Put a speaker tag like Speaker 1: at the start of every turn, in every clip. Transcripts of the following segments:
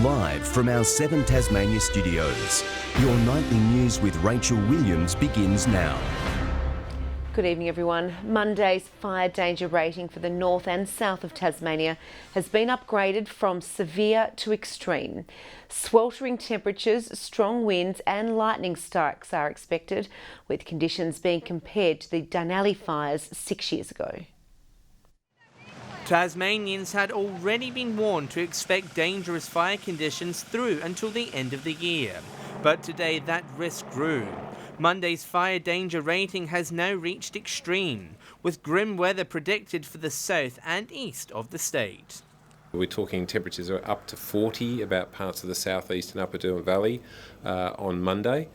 Speaker 1: Live from our 7 Tasmania studios, your nightly news with Rachel Williams begins now.
Speaker 2: Good evening, everyone. Monday's fire danger rating for the north and south of Tasmania has been upgraded from severe to extreme. Sweltering temperatures, strong winds and lightning strikes are expected, with conditions being compared to the Denali fires 6 years ago.
Speaker 3: Tasmanians had already been warned to expect dangerous fire conditions through until the end of the year, but today that risk grew. Monday's fire danger rating has now reached extreme, with grim weather predicted for the south and east of the state.
Speaker 4: We're talking temperatures are up to 40 about parts of the southeast and upper Derwent Valley on Monday,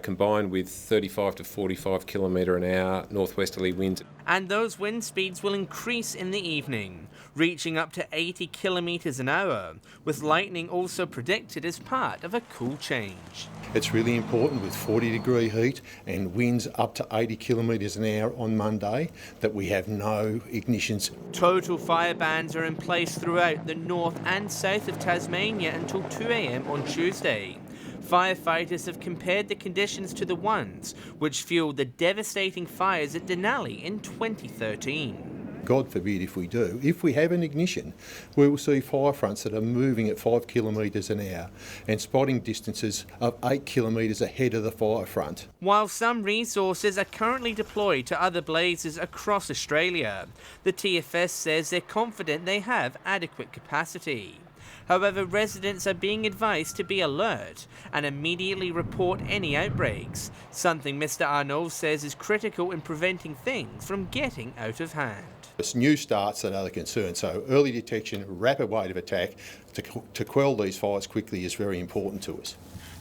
Speaker 4: combined with 35 to 45 kilometre an hour northwesterly winds.
Speaker 3: And those wind speeds will increase in the evening, reaching up to 80 kilometres an hour, with lightning also predicted as part of a cool change.
Speaker 5: It's really important with 40-degree heat and winds up to 80 kilometres an hour on Monday that we have no ignitions.
Speaker 3: Total fire bans are in place throughout the north and south of Tasmania until 2 a.m. on Tuesday. Firefighters have compared the conditions to the ones which fueled the devastating fires at Denali in 2013.
Speaker 5: God forbid if we do. If we have an ignition, we will see fire fronts that are moving at 5 kilometres an hour and spotting distances of 8 kilometres ahead of the fire front.
Speaker 3: While some resources are currently deployed to other blazes across Australia, the TFS says they're confident they have adequate capacity. However, residents are being advised to be alert and immediately report any outbreaks, something Mr. Arnold says is critical in preventing things from getting out of hand.
Speaker 5: It's new starts that are the concern, so early detection, rapid rate of attack to quell these fires quickly is very important to us.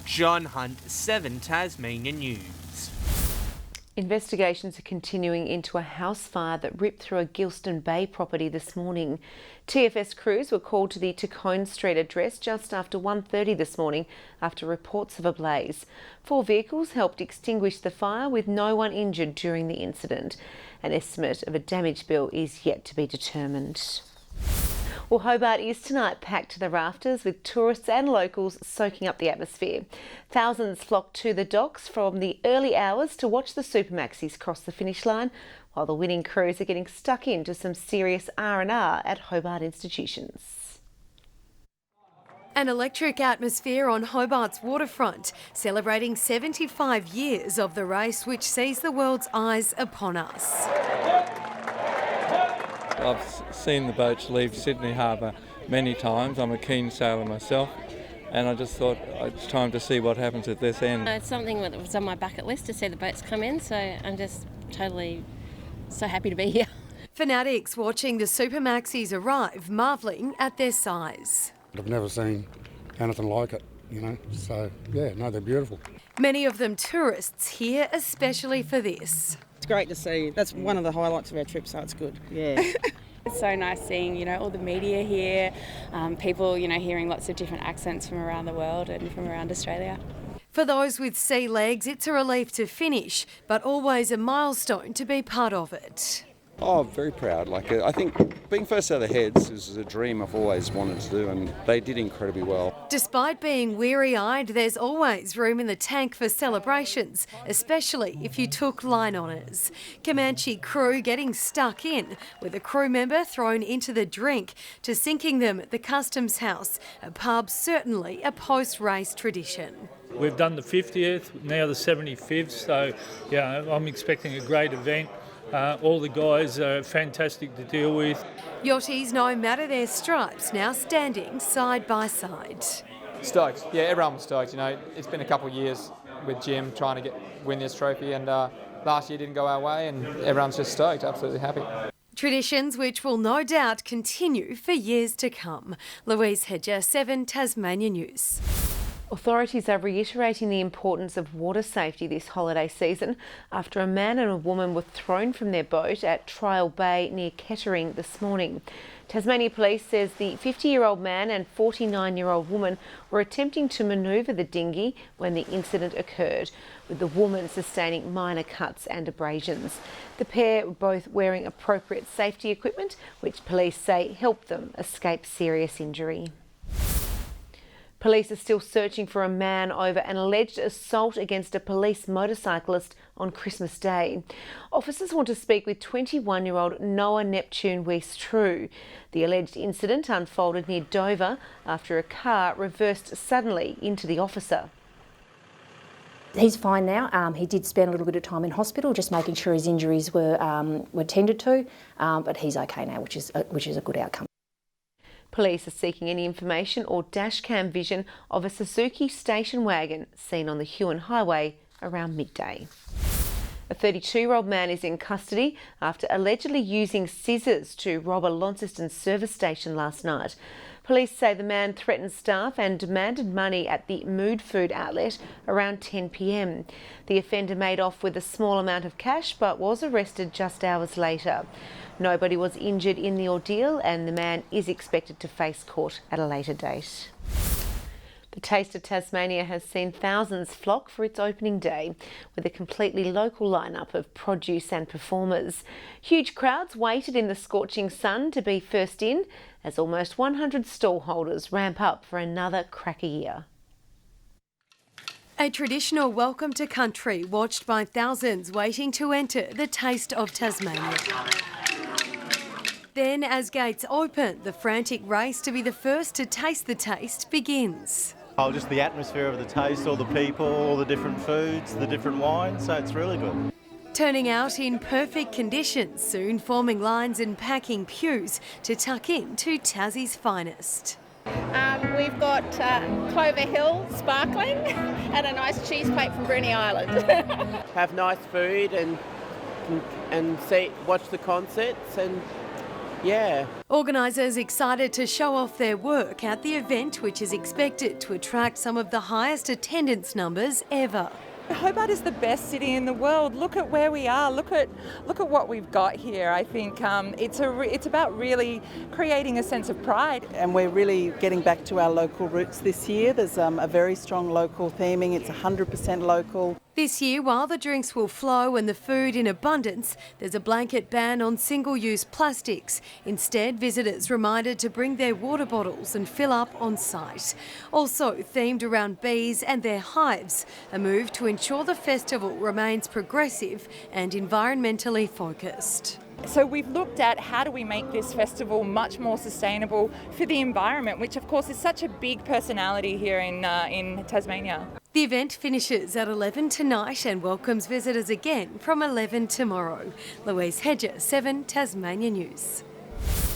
Speaker 3: John Hunt, 7 Tasmania News.
Speaker 2: Investigations are continuing into a house fire that ripped through a Gilston Bay property this morning. TFS crews were called to the Tacone Street address just after 1:30 this morning after reports of a blaze. 4 vehicles helped extinguish the fire with no one injured during the incident. An estimate of a damage bill is yet to be determined. Well, Hobart is tonight packed to the rafters with tourists and locals soaking up the atmosphere. Thousands flock to the docks from the early hours to watch the Supermaxis cross the finish line, while the winning crews are getting stuck into some serious R&R at Hobart institutions.
Speaker 6: An electric atmosphere on Hobart's waterfront, celebrating 75 years of the race which sees the world's eyes upon us.
Speaker 7: I've seen the boats leave Sydney Harbour many times. I'm a keen sailor myself, and I just thought it's time to see what happens at this end.
Speaker 8: It's something that was on my bucket list to see the boats come in, so I'm just totally so happy to be here.
Speaker 6: Fanatics watching the Supermaxis arrive, marvelling at their size.
Speaker 9: I've never seen anything like it, so yeah, no, they're beautiful.
Speaker 6: Many of them tourists here especially for this.
Speaker 10: It's great to see. That's one of the highlights of our trip, so it's good. Yeah.
Speaker 11: It's so nice seeing, all the media here, people, hearing lots of different accents from around the world and from around Australia.
Speaker 6: For those with sea legs, it's a relief to finish, but always a milestone to be part of it.
Speaker 12: Oh, very proud. I think being first out of the heads is a dream I've always wanted to do, and they did incredibly well.
Speaker 6: Despite being weary-eyed, there's always room in the tank for celebrations, especially if you took line honours. Comanche crew getting stuck in, with a crew member thrown into the drink to sinking them at the Customs House, a pub certainly a post-race tradition.
Speaker 13: We've done the 50th, now the 75th, so I'm expecting a great event. All the guys are fantastic to deal with.
Speaker 6: Yachties, no matter their stripes, now standing side by side.
Speaker 14: Stoked. Yeah, everyone was stoked. It's been a couple of years with Jim trying to win this trophy, and last year didn't go our way, and everyone's just stoked, absolutely happy.
Speaker 6: Traditions which will no doubt continue for years to come. Louise Hedger, 7 Tasmania News.
Speaker 2: Authorities are reiterating the importance of water safety this holiday season after a man and a woman were thrown from their boat at Trial Bay near Kettering this morning. Tasmania Police says the 50-year-old man and 49-year-old woman were attempting to manoeuvre the dinghy when the incident occurred, with the woman sustaining minor cuts and abrasions. The pair were both wearing appropriate safety equipment, which police say helped them escape serious injury. Police are still searching for a man over an alleged assault against a police motorcyclist on Christmas Day. Officers want to speak with 21-year-old Noah Neptune Weiss-True. The alleged incident unfolded near Dover after a car reversed suddenly into the officer.
Speaker 15: He's fine now. He did spend a little bit of time in hospital just making sure his injuries were tended to, but he's okay now, which is a good outcome.
Speaker 2: Police are seeking any information or dashcam vision of a Suzuki station wagon seen on the Huon Highway around midday. A 32-year-old man is in custody after allegedly using scissors to rob a Launceston service station last night. Police say the man threatened staff and demanded money at the Mood Food outlet around 10 p.m. The offender made off with a small amount of cash but was arrested just hours later. Nobody was injured in the ordeal and the man is expected to face court at a later date. The Taste of Tasmania has seen thousands flock for its opening day with a completely local lineup of produce and performers. Huge crowds waited in the scorching sun to be first in as almost 100 stallholders ramp up for another cracker year.
Speaker 6: A traditional welcome to country watched by thousands waiting to enter the Taste of Tasmania. Then, as gates open, the frantic race to be the first to taste the taste begins.
Speaker 16: Oh, just the atmosphere of the taste, all the people, all the different foods, the different wines, so it's really good.
Speaker 6: Turning out in perfect conditions, soon forming lines and packing pews to tuck in to Tassie's finest.
Speaker 17: We've got Clover Hill sparkling and a nice cheese plate from Bruny Island.
Speaker 18: Have nice food and watch the concerts and yeah.
Speaker 6: Organisers excited to show off their work at the event, which is expected to attract some of the highest attendance numbers ever.
Speaker 19: Hobart is the best city in the world. Look at where we are. Look at what we've got here. I think it's about really creating a sense of pride.
Speaker 10: And we're really getting back to our local roots this year. There's a very strong local theming. It's 100% local.
Speaker 6: This year, while the drinks will flow and the food in abundance, there's a blanket ban on single-use plastics. Instead, visitors reminded to bring their water bottles and fill up on site. Also themed around bees and their hives, a move to ensure the festival remains progressive and environmentally focused.
Speaker 19: So we've looked at how do we make this festival much more sustainable for the environment, which of course is such a big personality here in Tasmania.
Speaker 6: The event finishes at 11 tonight and welcomes visitors again from 11 tomorrow. Louise Hedger, 7 Tasmania News.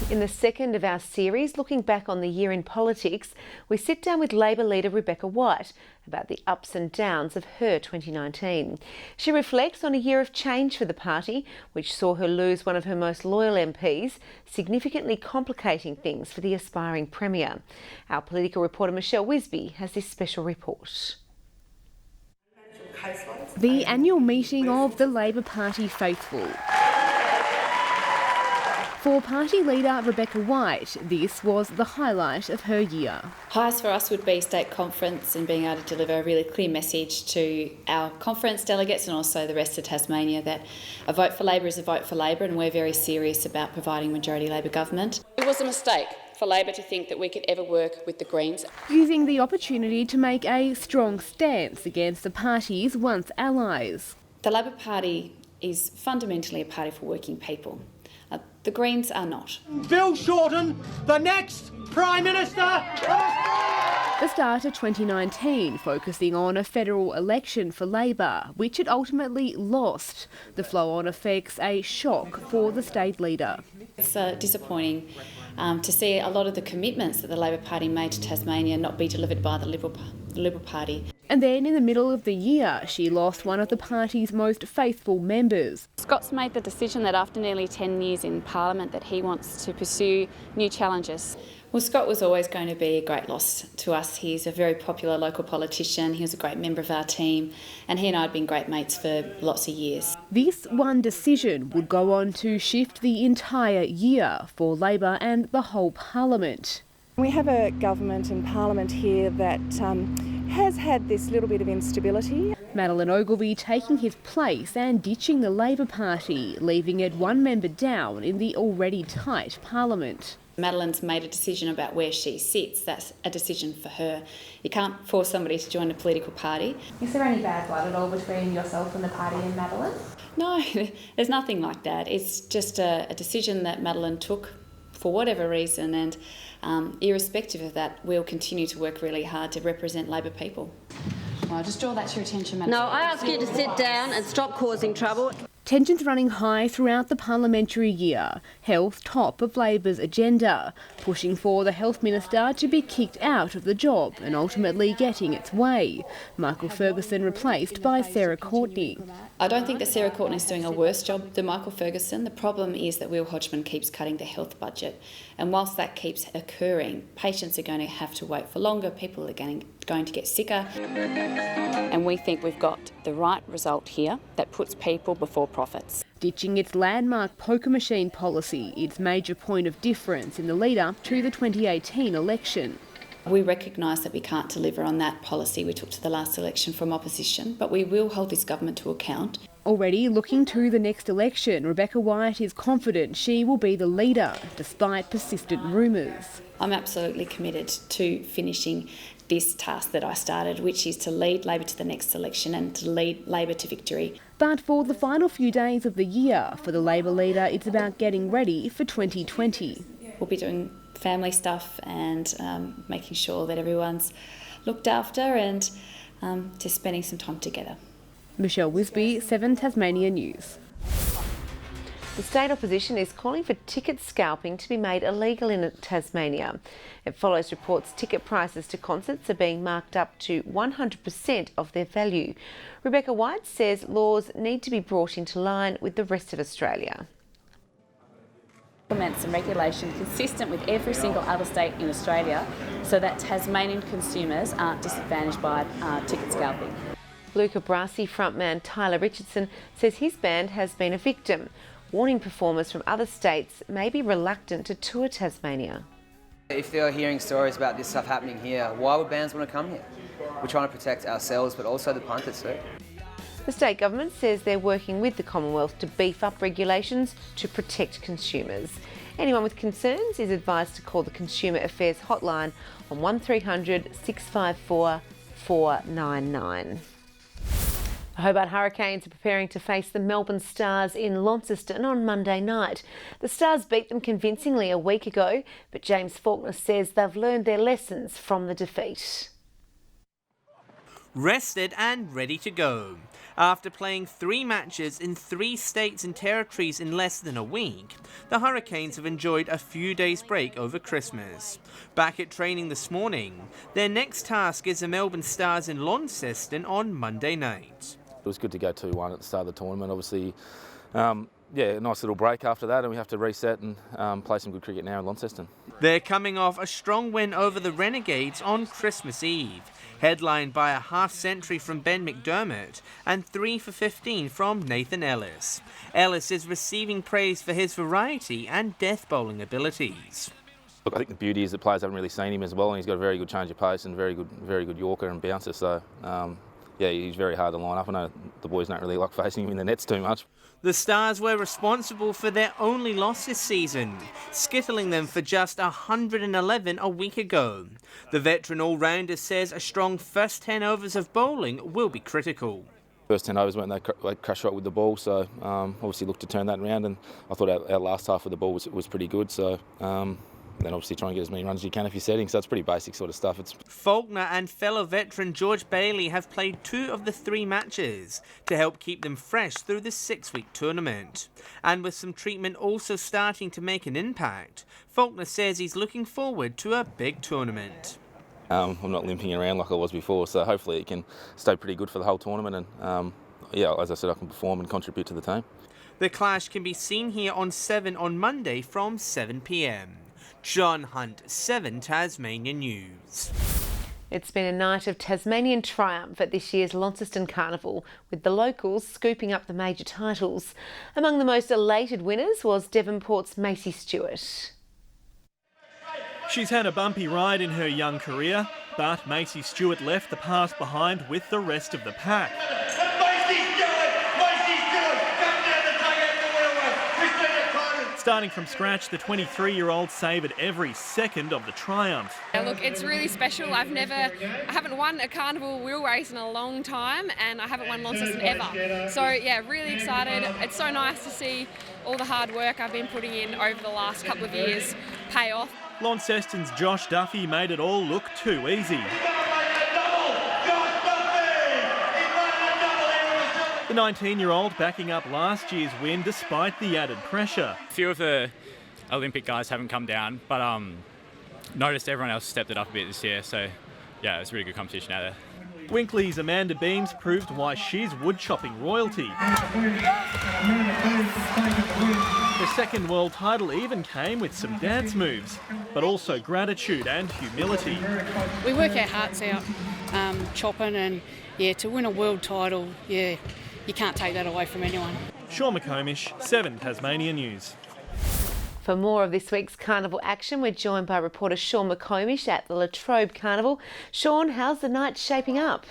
Speaker 2: In the second of our series, looking back on the year in politics, we sit down with Labor leader Rebecca White about the ups and downs of her 2019. She reflects on a year of change for the party, which saw her lose one of her most loyal MPs, significantly complicating things for the aspiring Premier. Our political reporter Michelle Wisby has this special report.
Speaker 20: The annual meeting of the Labor Party faithful. For party leader Rebecca White, this was the highlight of her year.
Speaker 21: Highest for us would be state conference and being able to deliver a really clear message to our conference delegates and also the rest of Tasmania that a vote for Labor is a vote for Labor, and we're very serious about providing majority Labor government. It was a mistake for Labor to think that we could ever work with the Greens.
Speaker 20: Using the opportunity to make a strong stance against the party's once allies.
Speaker 21: The Labor Party is fundamentally a party for working people. The Greens are not.
Speaker 22: Bill Shorten, the next Prime Minister of Australia!
Speaker 20: The start of 2019 focusing on a federal election for Labor, which it ultimately lost. The flow-on effects a shock for the state leader.
Speaker 21: It's disappointing to see a lot of the commitments that the Labor Party made to Tasmania not be delivered by the Liberal Party.
Speaker 20: And then in the middle of the year, she lost one of the party's most faithful members.
Speaker 23: Scott's made the decision that after nearly 10 years in Parliament that he wants to pursue new challenges.
Speaker 21: Well, Scott was always going to be a great loss to us. He's a very popular local politician. He was a great member of our team, and he and I had been great mates for lots of years.
Speaker 20: This one decision would go on to shift the entire year for Labor and the whole Parliament.
Speaker 24: We have a government and Parliament here that has had this little bit of instability.
Speaker 20: Madeleine Ogilvie taking his place and ditching the Labor Party, leaving it one member down in the already tight Parliament.
Speaker 21: Madeline's made a decision about where she sits. That's a decision for her. You can't force somebody to join a political party.
Speaker 20: Is there any bad blood at all between yourself and the party and Madeline?
Speaker 21: No, there's nothing like that. It's just a decision that Madeline took for whatever reason, and irrespective of that, we'll continue to work really hard to represent Labor people.
Speaker 23: Well, just draw that to your attention, Madam.
Speaker 1: No, I ask you to sit down and stop causing trouble.
Speaker 20: Tensions running high throughout the parliamentary year. Health top of Labor's agenda, pushing for the Health Minister to be kicked out of the job and ultimately getting its way. Michael Ferguson replaced by Sarah Courtney.
Speaker 21: I don't think that Sarah Courtney is doing a worse job than Michael Ferguson. The problem is that Will Hodgman keeps cutting the health budget. And whilst that keeps occurring, patients are going to have to wait for longer, people are going to get sicker.
Speaker 23: And we think we've got the right result here that puts people before profits.
Speaker 20: Ditching its landmark poker machine policy, its major point of difference in the lead-up to the 2018 election.
Speaker 21: We recognise that we can't deliver on that policy we took to the last election from opposition, but we will hold this government to account.
Speaker 20: Already looking to the next election, Rebecca White is confident she will be the leader, despite persistent rumours.
Speaker 21: I'm absolutely committed to finishing this task that I started, which is to lead Labor to the next election and to lead Labor to victory.
Speaker 20: But for the final few days of the year, for the Labor leader, it's about getting ready for 2020.
Speaker 21: We'll be doing family stuff and making sure that everyone's looked after and just spending some time together.
Speaker 20: Michelle Wisby, 7 Tasmania News.
Speaker 2: The state opposition is calling for ticket scalping to be made illegal in Tasmania. It follows reports ticket prices to concerts are being marked up to 100% of their value. Rebecca White says laws need to be brought into line with the rest of Australia.
Speaker 23: Implement some regulation consistent with every single other state in Australia so that Tasmanian consumers aren't disadvantaged by ticket scalping.
Speaker 2: Luca Brasi frontman Tyler Richardson says his band has been a victim, warning performers from other states may be reluctant to tour Tasmania.
Speaker 3: If they're hearing stories about this stuff happening here, why would bands want to come here? We're trying to protect ourselves, but also the punters too.
Speaker 2: The state government says they're working with the Commonwealth to beef up regulations to protect consumers. Anyone with concerns is advised to call the Consumer Affairs hotline on 1300 654 499. The Hobart Hurricanes are preparing to face the Melbourne Stars in Launceston on Monday night. The Stars beat them convincingly a week ago, but James Faulkner says they've learned their lessons from the defeat.
Speaker 4: Rested and ready to go. After playing 3 matches in 3 states and territories in less than a week, the Hurricanes have enjoyed a few days break over Christmas. Back at training this morning, their next task is the Melbourne Stars in Launceston on Monday night.
Speaker 5: It was good to go 2-1 at the start of the tournament. Obviously, a nice little break after that, and we have to reset and play some good cricket now in Launceston.
Speaker 4: They're coming off a strong win over the Renegades on Christmas Eve, headlined by a half-century from Ben McDermott and 3 for 15 from Nathan Ellis. Ellis is receiving praise for his variety and death bowling abilities.
Speaker 5: Look, I think the beauty is that players haven't really seen him as well, and he's got a very good change of pace and very good Yorker and bouncer. So, he's very hard to line up. I know the boys don't really like facing him in the nets too much.
Speaker 4: The Stars were responsible for their only loss this season, skittling them for just 111 a week ago. The veteran all-rounder says a strong first 10 overs of bowling will be critical.
Speaker 5: First 10 overs weren't they crash right with the ball, so obviously looked to turn that around, and I thought our last half of the ball was pretty good. So. Then obviously try and get as many runs as you can if you're setting, so it's pretty basic sort of stuff.
Speaker 4: Faulkner and fellow veteran George Bailey have played 2 of the 3 matches to help keep them fresh through the 6-week tournament. And with some treatment also starting to make an impact, Faulkner says he's looking forward to a big tournament.
Speaker 5: I'm not limping around like I was before, so hopefully it can stay pretty good for the whole tournament, and as I said, I can perform and contribute to the team.
Speaker 4: The clash can be seen here on 7 on Monday from 7 p.m. John Hunt, 7 Tasmania News.
Speaker 2: It's been a night of Tasmanian triumph at this year's Launceston Carnival, with the locals scooping up the major titles. Among the most elated winners was Devonport's Macy Stewart.
Speaker 25: She's had a bumpy ride in her young career, but Macy Stewart left the past behind with the rest of the pack. Starting from scratch, the 23-year-old savoured every second of the triumph.
Speaker 7: Look, it's really special. I haven't won a carnival wheel race in a long time, and I haven't won Launceston ever. So yeah, really excited. It's so nice to see all the hard work I've been putting in over the last couple of years pay off.
Speaker 25: Launceston's Josh Duffy made it all look too easy. The 19-year-old backing up last year's win despite the added pressure.
Speaker 8: A few of the Olympic guys haven't come down, but noticed everyone else stepped it up a bit this year, so yeah, it was a really good competition out there.
Speaker 25: Winkley's Amanda Beams proved why she's wood-chopping royalty. Her second world title even came with some dance moves, but also gratitude and humility.
Speaker 9: We work our hearts out, chopping, and yeah, to win a world title, yeah, you can't take that away from anyone.
Speaker 25: Sean McComish, 7 Tasmania News.
Speaker 2: For more of this week's carnival action, we're joined by reporter Sean McComish at the Latrobe Carnival. Sean, how's the night shaping up?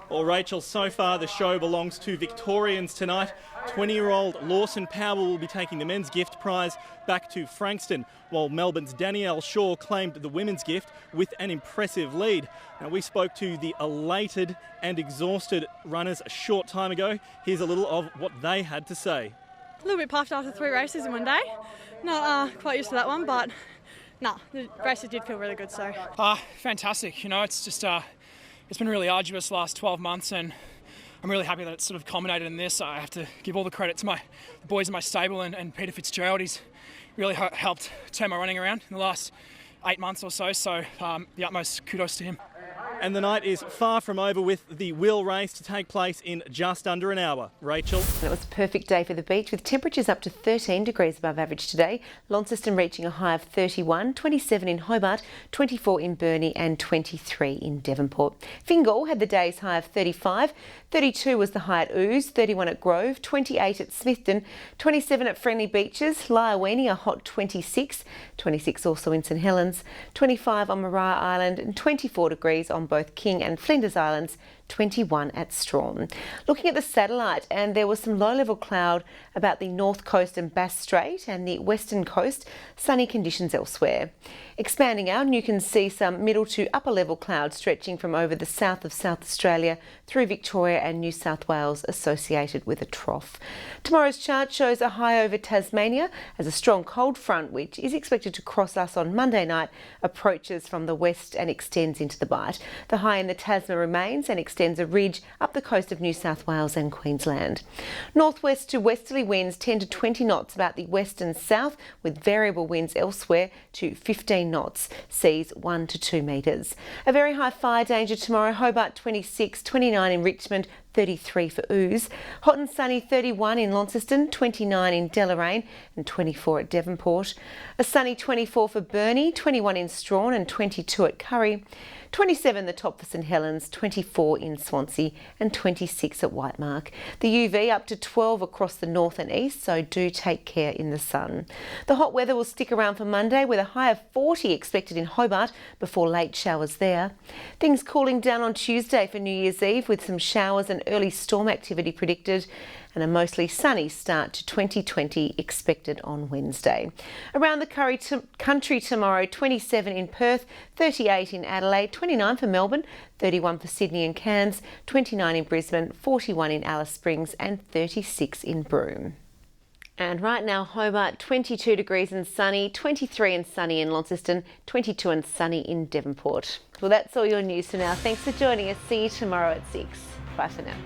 Speaker 25: Well, Rachel, so far the show belongs to Victorians tonight. 20-year-old Lawson Powell will be taking the men's gift prize back to Frankston, while Melbourne's Danielle Shaw claimed the women's gift with an impressive lead. Now, we spoke to the elated and exhausted runners a short time ago. Here's a little of what they had to say.
Speaker 11: A little bit puffed after 3 races in one day. Not quite used to that one, but no, the races did feel really good. So
Speaker 12: fantastic. You know, it's just it's been really arduous the last 12 months, and I'm really happy that it's sort of culminated in this. I have to give all the credit to the boys in my stable and Peter Fitzgerald. He's really helped turn my running around in the last 8 months or so. So the utmost kudos to him.
Speaker 25: And the night is far from over, with the wheel race to take place in just under an hour. Rachel?
Speaker 2: It was a perfect day for the beach, with temperatures up to 13 degrees above average today. Launceston reaching a high of 31, 27 in Hobart, 24 in Burnie and 23 in Devonport. Fingal had the day's high of 35, 32 was the high at Ouse, 31 at Grove, 28 at Smithton, 27 at Friendly Beaches, Lyawini a hot 26, 26 also in St Helens, 25 on Maria Island and 24 degrees on both King and Flinders Islands, 21 at Strawn. Looking at the satellite, and there was some low-level cloud about the north coast and Bass Strait, and the western coast, sunny conditions elsewhere. Expanding out, you can see some middle to upper level clouds stretching from over the south of South Australia through Victoria and New South Wales, associated with a trough. Tomorrow's chart shows a high over Tasmania as a strong cold front, which is expected to cross us on Monday night, approaches from the west and extends into the Bight. The high in the Tasman remains and extends a ridge up the coast of New South Wales and Queensland. Northwest to westerly winds 10 to 20 knots about the west and south, with variable winds elsewhere to 15 knots, seas 1 to 2 metres. A very high fire danger tomorrow, Hobart 26, 29 in Richmond, 33 for Ouse. Hot and sunny 31 in Launceston, 29 in Deloraine and 24 at Devonport. A sunny 24 for Burnie, 21 in Strawn and 22 at Curry. 27 the top for St Helens, 24 in Swansea and 26 at Whitemark. The UV up to 12 across the north and east, so do take care in the sun. The hot weather will stick around for Monday, with a high of 40 expected in Hobart before late showers there. Things cooling down on Tuesday for New Year's Eve, with some showers and early storm activity predicted, and a mostly sunny start to 2020 expected on Wednesday. Around the country tomorrow, 27 in Perth, 38 in Adelaide, 29 for Melbourne, 31 for Sydney and Cairns, 29 in Brisbane, 41 in Alice Springs and 36 in Broome. And right now, Hobart 22 degrees and sunny, 23 and sunny in Launceston, 22 and sunny in Devonport. Well, that's all your news for now. Thanks for joining us. See you tomorrow at 6. Bye for now.